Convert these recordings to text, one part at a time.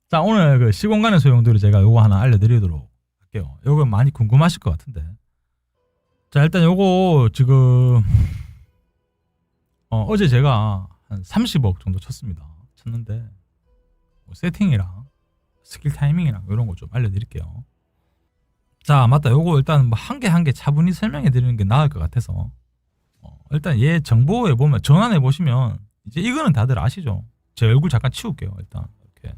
자, 오늘 그 시공간의 소용돌이 제가 요거 하나 알려드리도록 할게요. 요거 많이 궁금하실 것 같은데. 자, 일단 요거 지금 어제 제가 한 30억 정도 쳤는데 뭐 세팅이랑 스킬 타이밍이랑 이런 거 좀 알려드릴게요. 자, 맞다. 요거 일단 뭐 한 개 한 개 차분히 설명해 드리는 게 나을 것 같아서 일단 얘 정보에 보면 전환해 보시면 이제 이거는 다들 아시죠? 제 얼굴 잠깐 치울게요. 일단 이렇게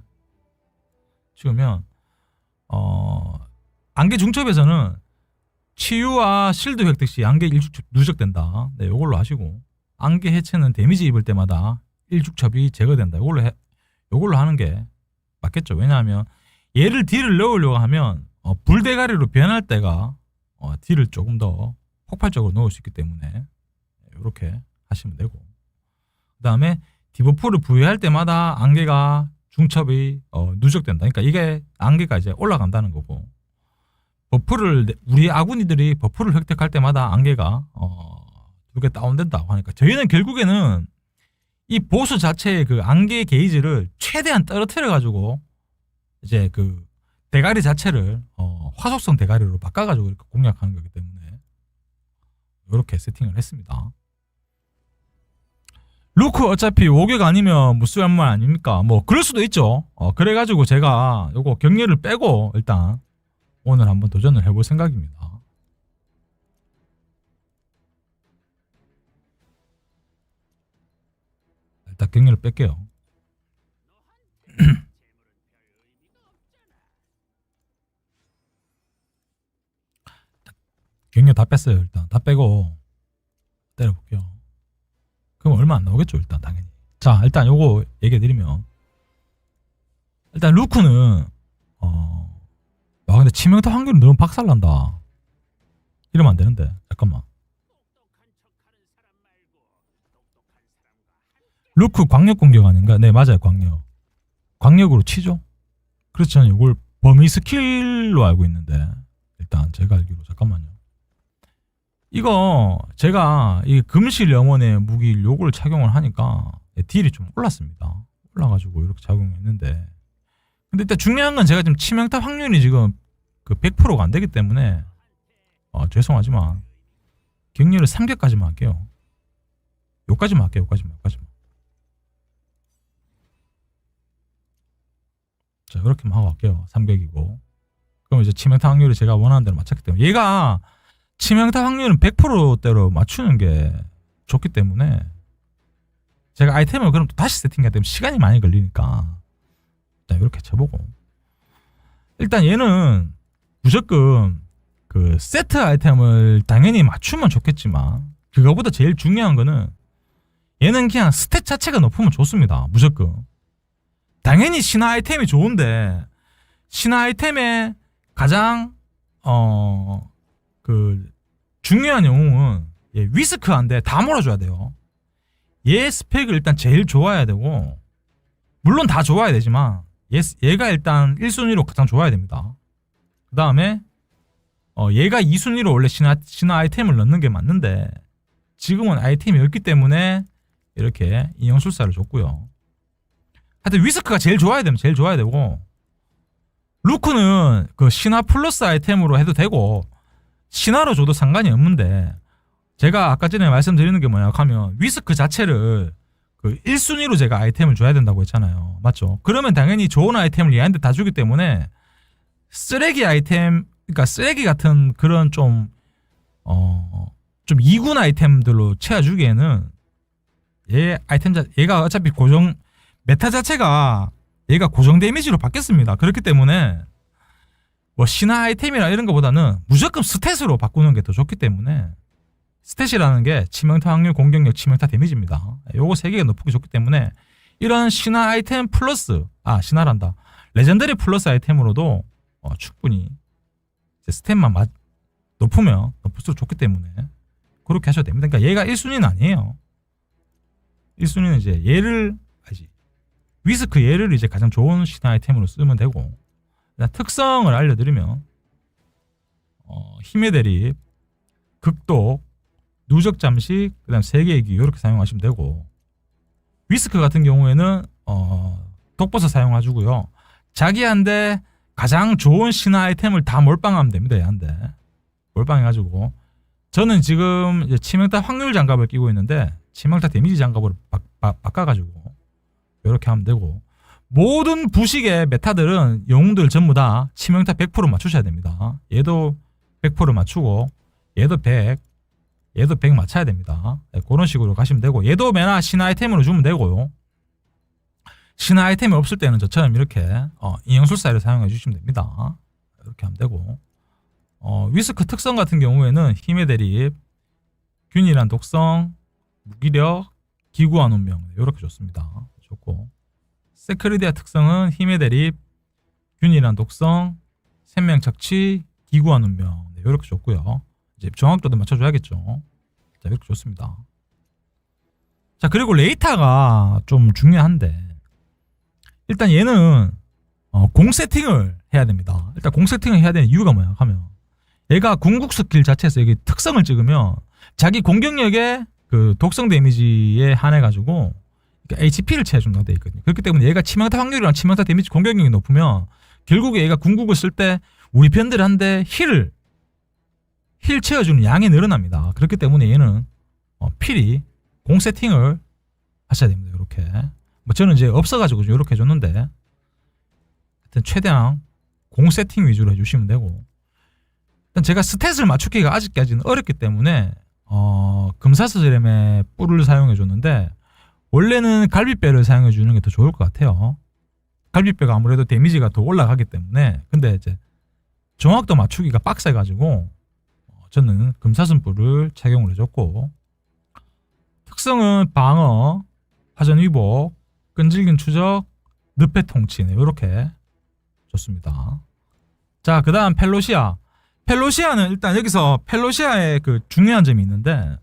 치우면 안개 중첩에서는 치유와 실드 획득 시 안개 1주첩 누적된다. 네, 요걸로 하시고 안개 해체는 데미지 입을 때마다 1주첩이 제거된다. 요걸로 하는 게 맞겠죠. 왜냐하면 얘를 딜을 넣으려고 하면 불대가리로 변할 때가 딜을 조금 더 폭발적으로 넣을 수 있기 때문에 이렇게 하시면 되고, 그 다음에 디버프를 부여할 때마다 안개가 중첩이 누적된다. 그러니까 이게 안개가 이제 올라간다는 거고, 버프를 우리 아군이들이 버프를 획득할 때마다 안개가 이렇게 다운된다고 하니까 저희는 결국에는 이 보스 자체의 그 안개 게이지를 최대한 떨어뜨려 가지고 이제 그 대가리 자체를 화속성 대가리로 바꿔가지고 이렇게 공략하는 거기 때문에 이렇게 세팅을 했습니다. 루크 어차피 5격 아니면 무수한 말 아닙니까? 뭐 그럴 수도 있죠. 그래가지고 제가 요거 격려를 빼고 일단 오늘 한번 도전을 해볼 생각입니다. 일단 격려를 뺄게요. 격려 다 뺐어요. 일단 다 빼고 때려볼게요. 그럼 얼마 안 나오겠죠. 일단 당연히. 자, 일단 요거 얘기해드리면 일단 루크는 근데 치명타 확률이 너무 박살난다. 이러면 안 되는데. 잠깐만. 루크 광역 공격 아닌가? 네, 맞아요. 광역으로 치죠. 그렇지 저는 이걸 범위 스킬로 알고 있는데 일단 제가 알기로 잠깐만요. 이거 제가 이 금실 영혼의 무기 요걸 착용을 하니까 딜이 좀 올랐습니다. 올라가지고 이렇게 작용했는데, 근데 일단 중요한 건 제가 지금 치명타 확률이 지금 그 100%가 안 되기 때문에 죄송하지만 격려를 3격까지만 할게요. 요까지만 할게요. 요까지만. 자, 이렇게만 하고 갈게요. 3격이고. 그럼 이제 치명타 확률이 제가 원하는 대로 맞췄기 때문에 얘가 치명타 확률은 100%대로 맞추는 게 좋기 때문에 제가 아이템을 그럼 또 다시 세팅해야 되면 시간이 많이 걸리니까 일단 이렇게 쳐보고, 일단 얘는 무조건 그 세트 아이템을 당연히 맞추면 좋겠지만 그거보다 제일 중요한 거는 얘는 그냥 스탯 자체가 높으면 좋습니다. 무조건. 당연히 신화 아이템이 좋은데 신화 아이템의 가장 그 중요한 영웅은 얘 위스크한데 다 몰아줘야 돼요. 얘 스펙을 일단 제일 좋아야 되고, 물론 다 좋아야 되지만 얘가 일단 1순위로 가장 좋아야 됩니다. 그 다음에 얘가 2순위로 원래 신화 아이템을 넣는 게 맞는데 지금은 아이템이 없기 때문에 이렇게 인형술사를 줬고요. 하여튼 위스크가 제일 좋아야 되면 제일 좋아야 되고, 루크는 그 신화 플러스 아이템으로 해도 되고 신화로 줘도 상관이 없는데, 제가 아까 전에 말씀드리는 게 뭐냐 하면 위스크 자체를 그 1순위로 제가 아이템을 줘야 된다고 했잖아요. 맞죠? 그러면 당연히 좋은 아이템을 얘한테 다 주기 때문에 쓰레기 아이템, 그러니까 쓰레기 같은 그런 좀 2군 아이템들로 채워주기에는 얘가 어차피 고정 메타 자체가 얘가 고정 데미지로 바뀌었습니다. 그렇기 때문에 뭐 신화 아이템이나 이런 것보다는 무조건 스탯으로 바꾸는 게 더 좋기 때문에, 스탯이라는 게 치명타 확률, 공격력, 치명타 데미지입니다. 요거 3개가 높게 좋기 때문에 이런 신화 아이템 플러스 신화란다 레전더리 플러스 아이템으로도 충분히 스탯만 높으면 높을수록 좋기 때문에 그렇게 하셔도 됩니다. 그러니까 얘가 1순위는 아니에요. 1순위는 이제 얘를 위스크 얘를 이제 가장 좋은 신화 아이템으로 쓰면 되고, 특성을 알려드리면 힘의 대립, 극독, 누적 잠식, 그 다음 세계의 기 이렇게 사용하시면 되고, 위스크 같은 경우에는 독버섯 사용해주고요. 자기한테 가장 좋은 신화 아이템을 다 몰빵하면 됩니다. 얘한테 몰빵해가지고 저는 지금 이제 치명타 확률 장갑을 끼고 있는데 치명타 데미지 장갑으로 바꿔가지고 이렇게 하면 되고 모든 부식의 메타들은 영웅들 전부 다 치명타 100% 맞추셔야 됩니다. 얘도 100% 맞추고 얘도 100 얘도 100 맞춰야 됩니다. 네, 그런 식으로 가시면 되고 얘도 매나 신화 아이템으로 주면 되고요. 신화 아이템이 없을 때는 저처럼 이렇게 인형술사를 사용해 주시면 됩니다. 이렇게 하면 되고 위스크 특성 같은 경우에는 힘의 대립, 균일한 독성, 무기력, 기구한 운명 이렇게 좋습니다. 좋고 세크리디아 특성은 힘의 대립, 균일한 독성, 생명 착취, 기구한 운명 이렇게 좋고요. 이제 정확도도 맞춰줘야겠죠. 자 이렇게 좋습니다. 자 그리고 레이타가 좀 중요한데 일단 얘는 공 세팅을 해야 됩니다. 일단 공 세팅을 해야 되는 이유가 뭐야 하면 얘가 궁극 스킬 자체에서 여기 특성을 찍으면 자기 공격력의 그 독성 데미지에 한해 가지고 HP를 채워준다고 되어 있거든요. 그렇기 때문에 얘가 치명타 확률이랑 치명타 데미지 공격력이 높으면 결국에 얘가 궁극을 쓸 때 우리 편들한테 힐 채워주는 양이 늘어납니다. 그렇기 때문에 얘는 필히 공 세팅을 하셔야 됩니다. 이렇게 뭐 저는 이제 없어가지고 이렇게 해줬는데 하여튼 최대한 공 세팅 위주로 해주시면 되고 일단 제가 스탯을 맞추기가 아직까지는 어렵기 때문에 금사스레의 뿔을 사용해줬는데 원래는 갈비뼈를 사용해주는 게 더 좋을 것 같아요. 갈비뼈가 아무래도 데미지가 더 올라가기 때문에 근데 이제 정확도 맞추기가 빡세가지고 저는 금사슴 뿔을 착용을 해줬고 특성은 방어, 화전 위복, 끈질긴 추적, 늪의 통치네 이렇게 좋습니다. 자 그 다음 펠로시아. 펠로시아는 일단 여기서 펠로시아의 그 중요한 점이 있는데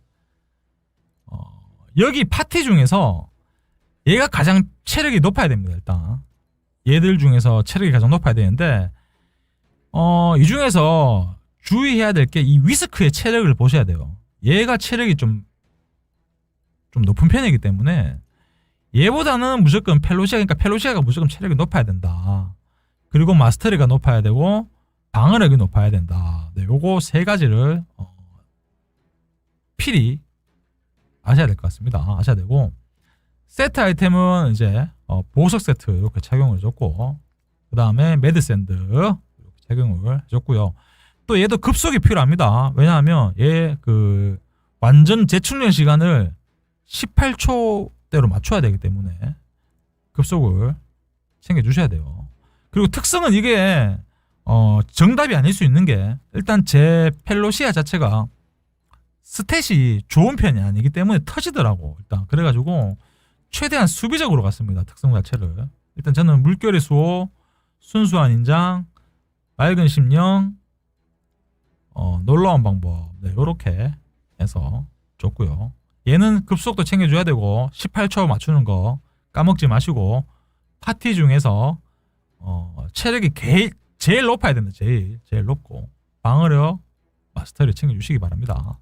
여기 파티 중에서 얘가 가장 체력이 높아야 됩니다. 일단 얘들 중에서 체력이 가장 높아야 되는데 이 중에서 주의해야 될 게 이 위스크의 체력을 보셔야 돼요. 얘가 체력이 좀 높은 편이기 때문에 얘보다는 무조건 펠로시아 그러니까 펠로시아가 무조건 체력이 높아야 된다. 그리고 마스터리가 높아야 되고 방어력이 높아야 된다. 네, 요거 세 가지를 필히 아셔야 될 것 같습니다. 아셔야 되고 세트 아이템은 이제 보석 세트 이렇게 착용을 해줬고 그 다음에 매드샌드 이렇게 착용을 해줬고요. 또 얘도 급속이 필요합니다. 왜냐하면 얘 그 완전 재충전 시간을 18초대로 맞춰야 되기 때문에 급속을 챙겨주셔야 돼요. 그리고 특성은 이게 정답이 아닐 수 있는 게 일단 제 펠로시아 자체가 스탯이 좋은 편이 아니기 때문에 터지더라고. 일단 그래가지고 최대한 수비적으로 갔습니다. 특성 자체를. 일단 저는 물결의 수호, 순수한 인장, 맑은 심령, 놀라운 방법 네, 요렇게 해서 줬고요. 얘는 급속도 챙겨줘야 되고 18초 맞추는 거 까먹지 마시고 파티 중에서 체력이 제일 높아야 된다. 제일 높고 방어력 마스터를 챙겨주시기 바랍니다.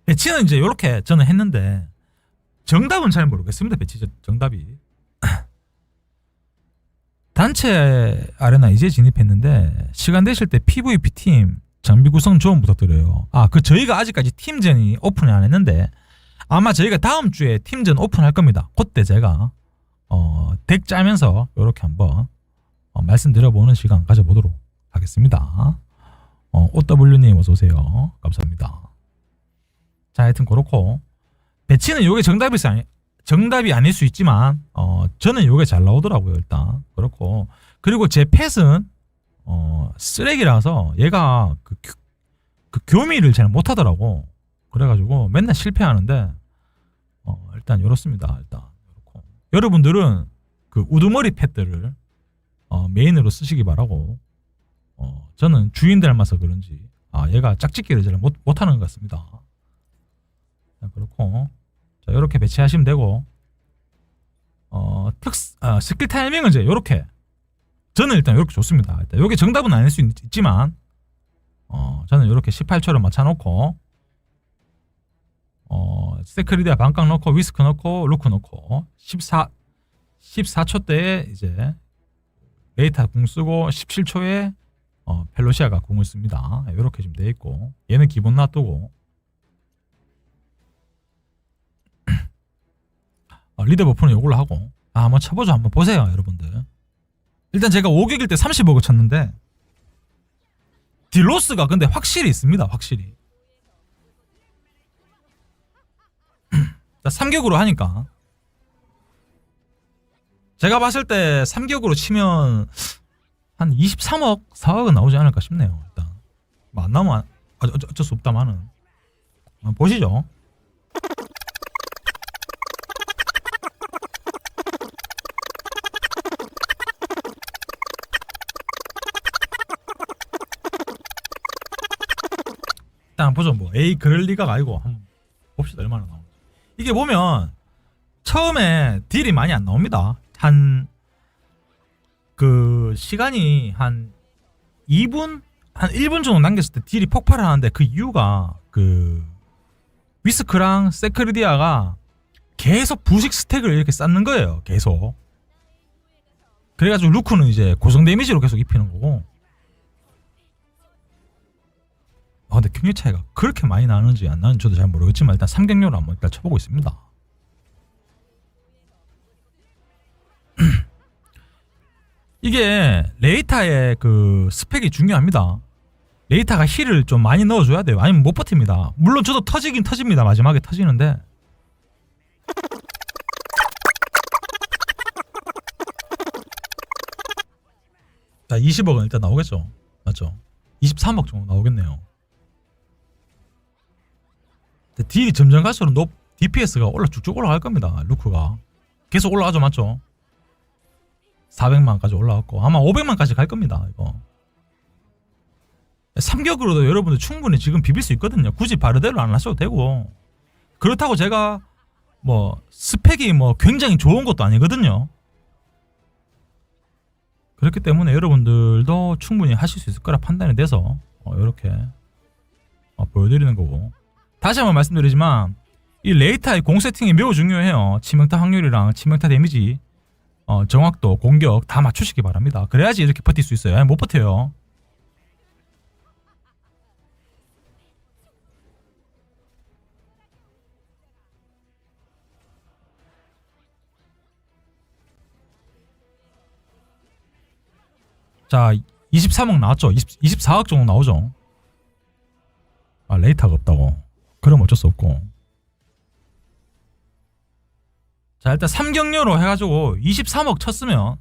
배치는 이제 이렇게 저는 했는데 정답은 잘 모르겠습니다. 배치 정답이 단체 아레나 이제 진입했는데 시간 되실 때 PVP 팀 장비 구성 조언 부탁드려요. 저희가 아직까지 팀전이 오픈을 안 했는데 아마 저희가 다음 주에 팀전 오픈할 겁니다. 그때 제가 덱 짜면서 이렇게 한번 말씀드려보는 시간 가져보도록 하겠습니다. OW님 어서 오세요. 감사합니다. 자, 하여튼 그렇고 배치는 요게 정답이 아닐 수 있지만 저는 요게 잘 나오더라고요. 일단 그렇고 그리고 제 펫은 쓰레기라서 얘가 그 교미를 잘 못하더라고. 그래가지고 맨날 실패하는데 일단 이렇습니다. 일단 그렇고 여러분들은 그 우두머리 펫들을 메인으로 쓰시기 바라고 저는 주인 닮아서 그런지 얘가 짝짓기를 잘 못하는 것 같습니다. 자, 그렇고 자 이렇게 배치하시면 되고 스킬 타이밍은 이제 이렇게 저는 일단 이렇게 좋습니다. 일단 이게 정답은 아닐 수 있지만 저는 이렇게 18초를 맞춰놓고 세크리디아 반각 넣고 위스크 넣고 루크 넣고 14초대에 이제 레이타 궁 쓰고 17초에 펠로시아가 궁을 씁니다. 이렇게 지금 돼 있고 얘는 기본 놔두고 리더 버프는 이걸로 하고 한번 쳐보죠. 한번 보세요 여러분들. 일단 제가 5격일 때 30억을 쳤는데 딜로스가 근데 확실히 있습니다. 확실히 3격으로 하니까 제가 봤을 때 3격으로 치면 한 23억 4억은 나오지 않을까 싶네요. 일단 뭐 안 나오면 어쩔 수 없다마는 보시죠. 일단 보죠. 뭐 에이 그럴 리가가 아니고 한번 봅시다. 얼마나 나오는지. 이게 보면 처음에 딜이 많이 안 나옵니다. 한 그 시간이 한 2분 한 1분 정도 남겼을 때 딜이 폭발을 하는데 그 이유가 그 위스크랑 세크리디아가 계속 부식 스택을 이렇게 쌓는 거예요. 계속. 그래가지고 루크는 이제 고정 데미지로 계속 입히는 거고. 근데 경력 차이가 그렇게 많이 나는지 안 나는지 저도 잘 모르겠지만 일단 3경료로 한번 일단 쳐보고 있습니다. 이게 레이타의 그 스펙이 중요합니다. 레이타가 힐을 좀 많이 넣어줘야 돼요. 아니면 못 버팁니다. 물론 저도 터지긴 터집니다. 마지막에 터지는데 자 20억은 일단 나오겠죠. 맞죠? 23억 정도 나오겠네요. 딜이 점점 갈수록 DPS가 쭉쭉 올라갈 겁니다. 루크가 계속 올라가죠. 맞죠? 400만까지 올라갔고 아마 500만까지 갈 겁니다. 이거 3격으로도 여러분들 충분히 지금 비빌 수 있거든요. 굳이 바르데로 안 하셔도 되고 그렇다고 제가 뭐 스펙이 뭐 굉장히 좋은 것도 아니거든요. 그렇기 때문에 여러분들도 충분히 하실 수 있을 거라 판단이 돼서 이렇게 보여드리는 거고 다시 한번 말씀드리지만 이 레이타의 공 세팅이 매우 중요해요. 치명타 확률이랑 치명타 데미지 정확도, 공격 다 맞추시기 바랍니다. 그래야지 이렇게 버틸 수 있어요. 못 버텨요. 자 23억 나왔죠. 24억 정도 나오죠. 레이타가 없다고. 그럼 어쩔 수 없고. 자 일단 3경료로 해가지고 23억 쳤으면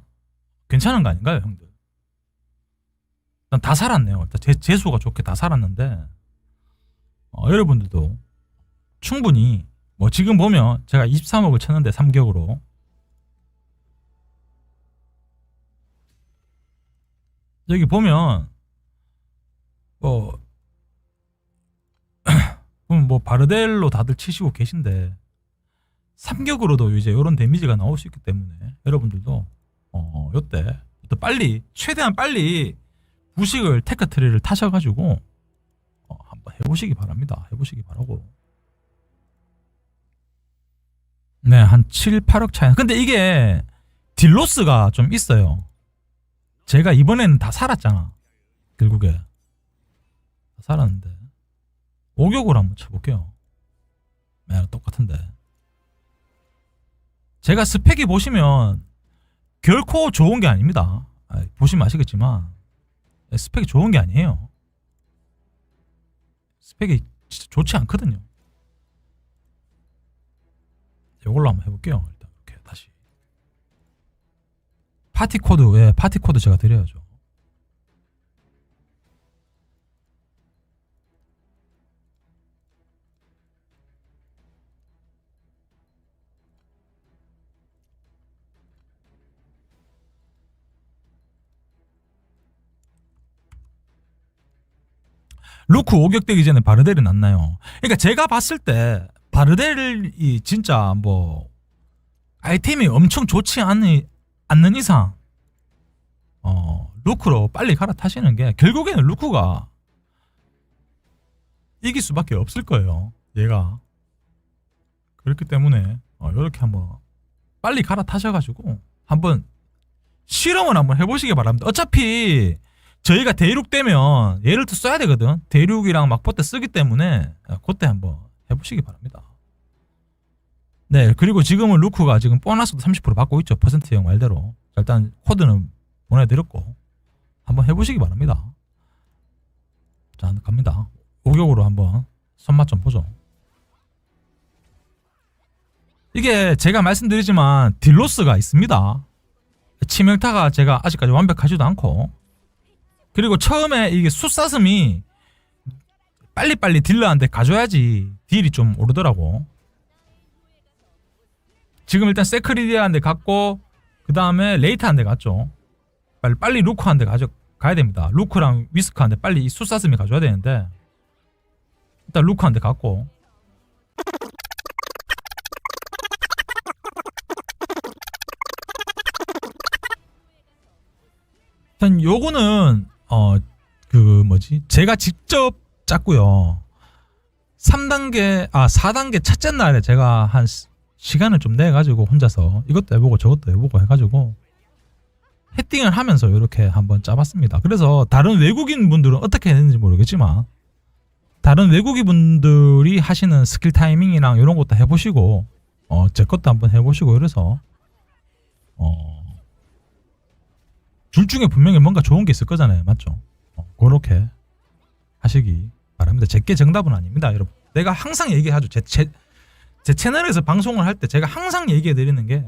괜찮은 거 아닌가요 형들? 일단 다 살았네요. 일단 재수가 좋게 다 살았는데 여러분들도 충분히 뭐 지금 보면 제가 23억을 쳤는데 3격으로 여기 보면 뭐 바르델로 다들 치시고 계신데 3격으로도 이제 이런 데미지가 나올 수 있기 때문에 여러분들도 요때 빨리 최대한 빨리 부식을 테크트리를 타셔가지고 한번 해보시기 바랍니다. 해보시기 바라고. 네, 한 7, 8억 차이. 근데 이게 딜로스가 좀 있어요. 제가 이번에는 다 살았잖아. 결국에 다 살았는데 5격으로 한번 쳐볼게요. 네, 똑같은데 제가 스펙이 보시면 결코 좋은 게 아닙니다. 보시면 아시겠지만 스펙이 좋은 게 아니에요. 스펙이 진짜 좋지 않거든요. 이걸로 한번 해볼게요. 일단 이렇게 다시 파티 코드, 파티 코드 제가 드려야죠. 루크 5격 되기 전에 바르델이 낫나요? 그러니까 제가 봤을 때 바르델이 진짜 뭐 아이템이 엄청 좋지 않는 이상 루크로 빨리 갈아타시는 게 결국에는 루크가 이길 수밖에 없을 거예요. 얘가. 그렇기 때문에 이렇게 한번 빨리 갈아타셔가지고 한번 실험을 한번 해보시기 바랍니다. 어차피 저희가 대륙되면 얘를 또 써야 되거든. 대륙이랑 막포대 쓰기 때문에 그때 한번 해보시기 바랍니다. 네, 그리고 지금은 루크가 지금 보너스도 30% 받고 있죠. 퍼센트형 말대로. 자, 일단 코드는 보내드렸고 한번 해보시기 바랍니다. 자, 갑니다. 오격으로 한번 손맛 좀 보죠. 이게 제가 말씀드리지만 딜로스가 있습니다. 치명타가 제가 아직까지 완벽하지도 않고, 그리고 처음에 이게 숫사슴이 빨리빨리 딜러한테 가줘야지 딜이 좀 오르더라고. 지금 일단 세크리디아한테 갔고 그 다음에 레이트한테 갔죠. 빨리 루크한테 가야 됩니다. 루크랑 위스크한테 빨리 이 숫사슴이 가줘야 되는데 일단 루크한테 갔고, 일단 요거는 제가 직접 짰고요. 4단계 첫째 날에 제가 한 시간을 좀 내가지고 혼자서 이것도 해보고 저것도 해보고 해가지고 헤딩을 하면서 이렇게 한번 짜봤습니다. 그래서 다른 외국인 분들은 어떻게 했는지 모르겠지만 다른 외국인 분들이 하시는 스킬 타이밍이랑 이런 것도 해보시고 제 것도 한번 해보시고 이래서 둘 중에 분명히 뭔가 좋은 게 있을 거잖아요. 맞죠? 그렇게 하시기 바랍니다. 제게 정답은 아닙니다, 여러분. 내가 항상 얘기하죠. 제 채널에서 방송을 할 때 제가 항상 얘기해 드리는 게,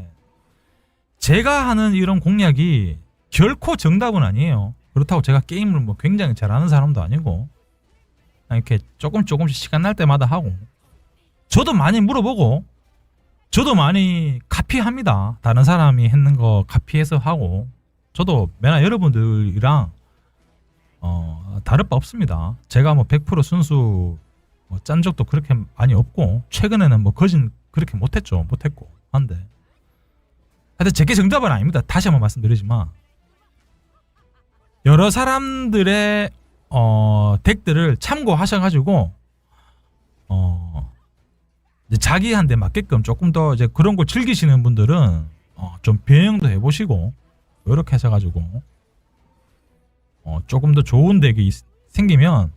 제가 하는 이런 공략이 결코 정답은 아니에요. 그렇다고 제가 게임을 뭐 굉장히 잘하는 사람도 아니고, 이렇게 조금씩 시간 날 때마다 하고, 저도 많이 물어보고, 저도 많이 카피합니다. 다른 사람이 했는 거 카피해서 하고, 저도 맨날 여러분들이랑 다를 바 없습니다. 제가 뭐 100% 순수 짠 적도 그렇게 많이 없고, 최근에는 뭐 거진 그렇게 못했고 한데, 하여튼 제게 정답은 아닙니다. 다시 한번 말씀드리지만 여러 사람들의 덱들을 참고하셔가지고 이제 자기한테 맞게끔 조금 더 이제 그런 걸 즐기시는 분들은 좀 변형도 해보시고 이렇게 하셔가지고 조금 더 좋은 덱이 생기면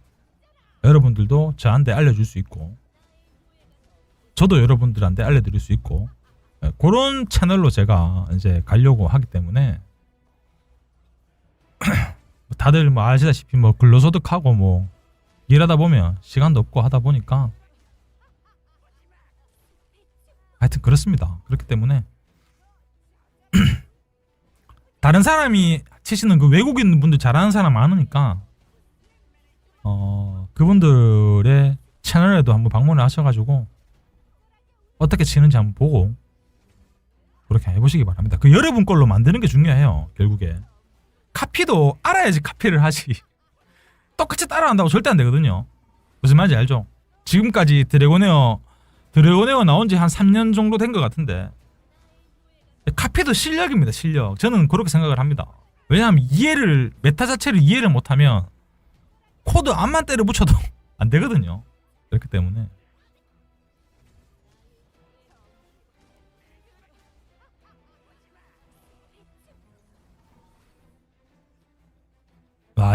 여러분들도 저한테 알려줄 수 있고, 저도 여러분들한테 알려드릴 수 있고, 그런 채널로 제가 이제 가려고 하기 때문에 다들 뭐 아시다시피 뭐 근로소득하고 뭐 일하다 보면 시간도 없고 하다 보니까 하여튼 그렇습니다. 그렇기 때문에 다른 사람이 치시는 그 외국인 분들 잘하는 사람 많으니까 그분들의 채널에도 한번 방문을 하셔가지고 어떻게 치는지 한번 보고 그렇게 해보시기 바랍니다. 그 여러분 걸로 만드는 게 중요해요. 결국에 카피도 알아야지 카피를 하지. 똑같이 따라한다고 절대 안 되거든요. 무슨 말인지 알죠? 지금까지 드래곤에어 나온 지 한 3년 정도 된 것 같은데, 카피도 실력입니다. 실력. 저는 그렇게 생각을 합니다. 왜냐하면 메타 자체를 이해를 못하면 코드 암만 때려 붙여도 안 되거든요. 그렇기 때문에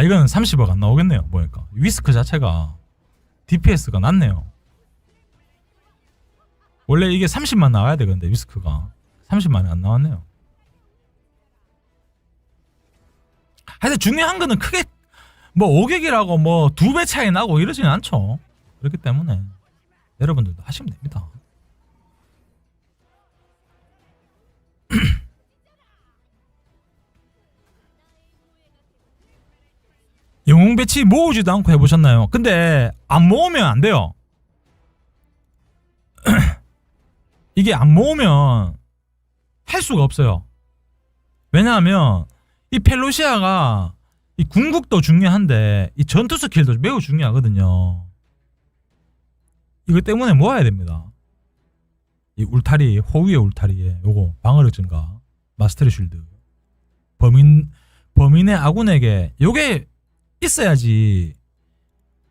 이건 30억 안 나오겠네요. 보니까 위스크 자체가 DPS가 낮네요. 원래 이게 30만 나와야 되는데 위스크가 30만이 안 나왔네요. 하여튼 중요한 거는 크게 뭐 5격이라고 뭐 2배 차이 나고 이러지는 않죠. 그렇기 때문에 여러분들도 하시면 됩니다. 영웅 배치 모으지도 않고 해보셨나요? 근데 안 모으면 안 돼요. 이게 안 모으면 할 수가 없어요. 왜냐하면 이 펠로시아가 이 궁극도 중요한데 이 전투 스킬도 매우 중요하거든요. 이것 때문에 모아야 됩니다. 이 울타리, 호위의 울타리에 요거 방어력 증가, 마스터리 쉴드, 범인의 아군에게 요게 있어야지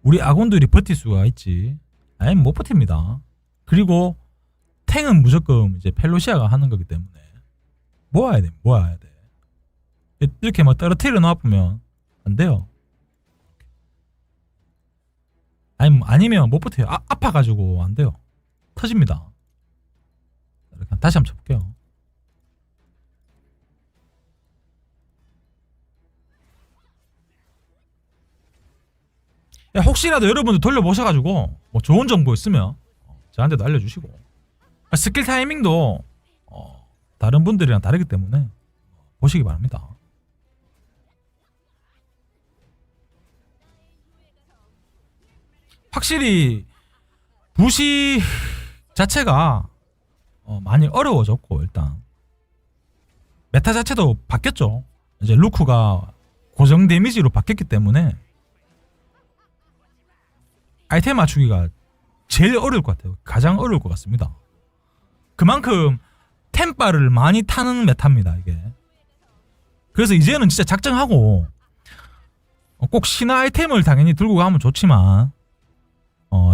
우리 아군들이 버틸 수가 있지. 아니면 못 버팁니다. 그리고 탱은 무조건 이제 펠로시아가 하는 거기 때문에 모아야 돼. 이렇게 뭐 떨어뜨려 놔보면 안 돼요. 아니면 못 버텨요. 아파가지고 안 돼요. 터집니다. 이렇게 다시 한번 쳐볼게요. 혹시라도 여러분들 돌려보셔가지고 뭐 좋은 정보 있으면 저한테도 알려주시고, 스킬 타이밍도 다른 분들이랑 다르기 때문에 보시기 바랍니다. 확실히 부시 자체가 많이 어려워졌고, 일단 메타 자체도 바뀌었죠. 이제 루크가 고정 데미지로 바뀌었기 때문에 아이템 맞추기가 제일 어려울 것 같아요. 가장 어려울 것 같습니다. 그만큼 템바를 많이 타는 메타입니다, 이게. 그래서 이제는 진짜 작정하고 꼭 신화 아이템을 당연히 들고 가면 좋지만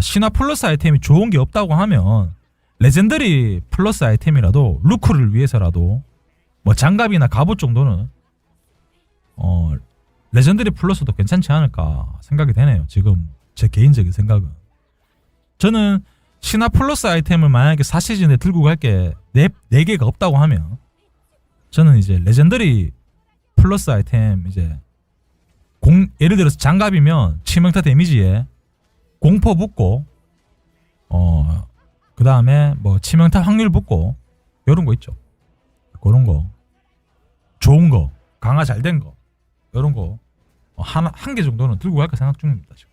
신화 플러스 아이템이 좋은 게 없다고 하면 레전더리 플러스 아이템이라도 루크를 위해서라도 뭐 장갑이나 갑옷 정도는 레전더리 플러스도 괜찮지 않을까 생각이 되네요. 지금 제 개인적인 생각은. 저는 신화 플러스 아이템을 만약에 4시즌에 들고 갈 게 4개가 없다고 하면 저는 이제 레전더리 플러스 아이템 이제 예를 들어서 장갑이면 치명타 데미지에 공포 붙고 그 다음에 뭐 치명타 확률 붙고 요런 거 있죠. 그런 거 좋은 거 강화 잘 된 거 요런 거 한 개 정도는 들고 갈까 생각 중입니다 지금.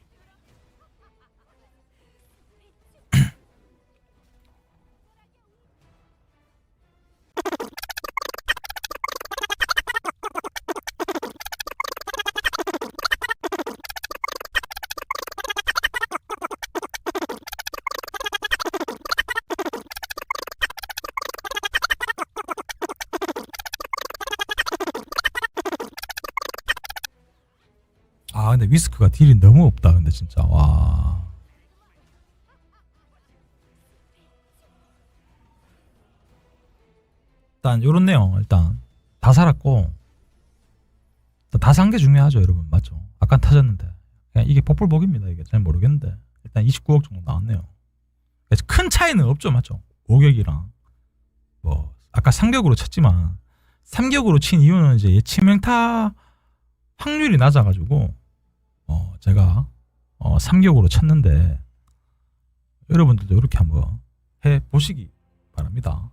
근데 위스크가 딜이 너무 없다. 근데 진짜 와. 일단 요런 내용 일단 다 살았고 다 산 게 중요하죠, 여러분. 맞죠? 아까 터졌는데 그냥 이게 복불복입니다. 이게 잘 모르겠는데 일단 29억 정도 나왔네요. 그래서 큰 차이는 없죠, 맞죠? 5격이랑 뭐 아까 3격으로 쳤지만 3격으로 친 이유는 이제 치명타 확률이 낮아가지고 제가 3격으로 쳤는데 여러분들도 이렇게 한번 해 보시기 바랍니다.